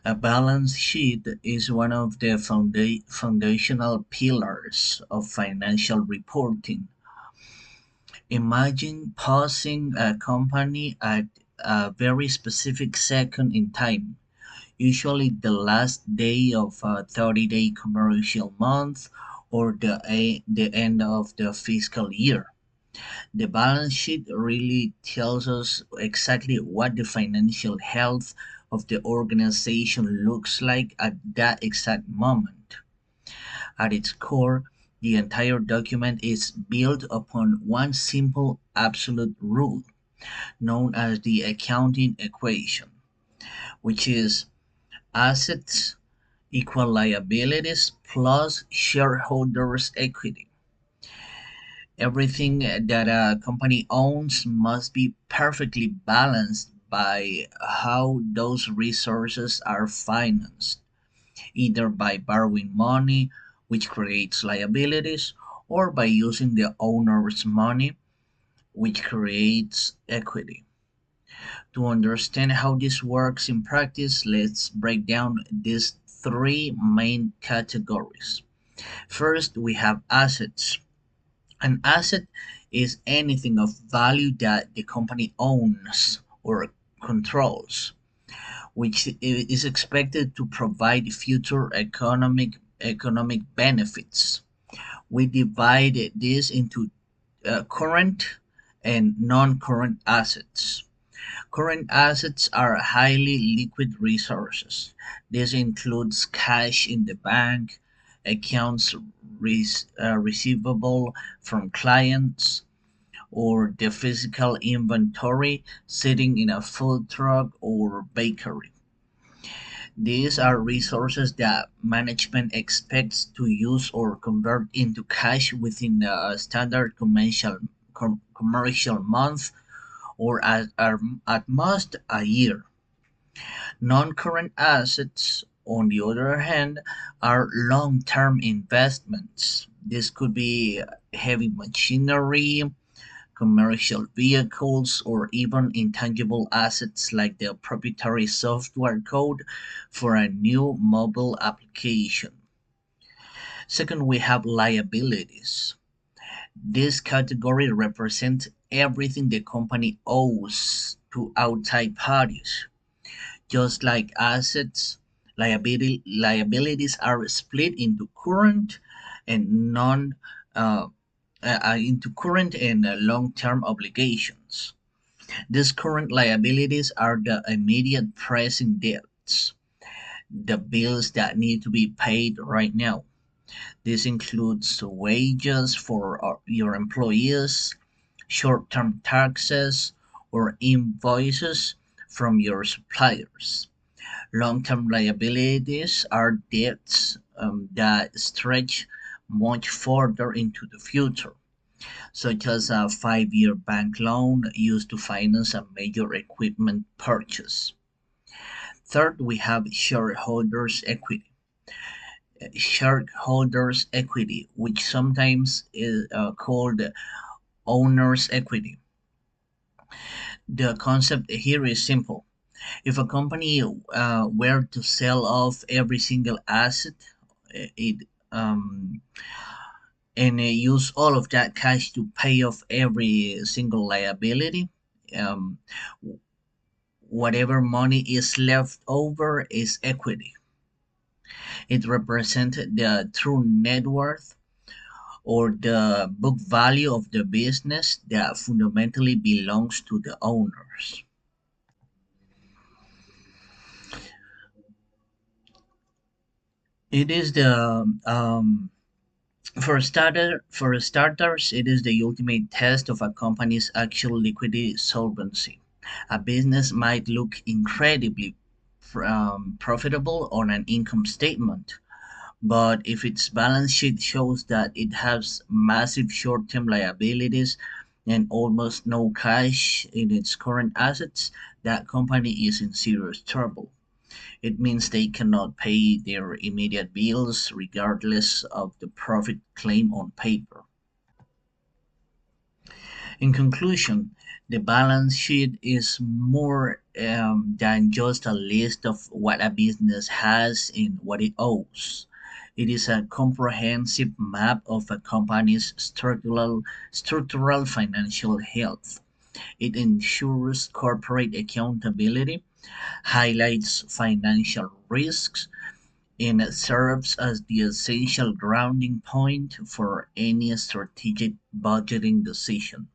A balance sheet is one of the foundational pillars of financial reporting. Imagine pausing a company at a very specific second in time, usually the last day of a 30-day commercial month or the end of the fiscal year. The balance sheet really tells us exactly what the financial health of the organization looks like at that exact moment. At its core, the entire document is built upon one simple absolute rule known as the accounting equation, which is assets equal liabilities plus shareholders' equity. Everything that a company owns must be perfectly balanced by how those resources are financed, either by borrowing money, which creates liabilities, or by using the owner's money, which creates equity. To understand how this works in practice, let's break down these three main categories. First, we have assets. An asset is anything of value that the company owns or controls, which is expected to provide future economic benefits. We divide this into current and non-current assets. Current assets are highly liquid resources. This includes cash in the bank, accounts receivable from clients, or the physical inventory sitting in a food truck or bakery. These are resources that management expects to use or convert into cash within a standard commercial month or at most a year. Non-current assets, on the other hand, are long-term investments. This could be heavy machinery, commercial vehicles, or even intangible assets like the proprietary software code for a new mobile application. Second, we have liabilities. This category represents everything the company owes to outside parties. Just like assets, liabilities are split into current and non into current and long-term obligations. These current liabilities are the immediate pressing debts, the bills that need to be paid right now. This includes wages for your employees, short-term taxes, or invoices from your suppliers. Long-term liabilities are debts that stretch much further into the future, such as a 5-year bank loan used to finance a major equipment purchase. Third, we have shareholders' equity. Shareholders' equity, which sometimes is called owner's equity. The concept here is simple. If a company were to sell off every single asset, it and use all of that cash to pay off every single liability, um, whatever money is left over is equity. It represents the true net worth or the book value of the business that fundamentally belongs to the owners. It is the for starters, it is the ultimate test of a company's actual liquidity solvency. A business might look incredibly profitable on an income statement, but if its balance sheet shows that it has massive short-term liabilities and almost no cash in its current assets, that company is in serious trouble. It means they cannot pay their immediate bills regardless of the profit claim on paper. In conclusion, the balance sheet is more than just a list of what a business has and what it owes. It is a comprehensive map of a company's structural financial health. It ensures corporate accountability, highlights financial risks, and it serves as the essential grounding point for any strategic budgeting decision.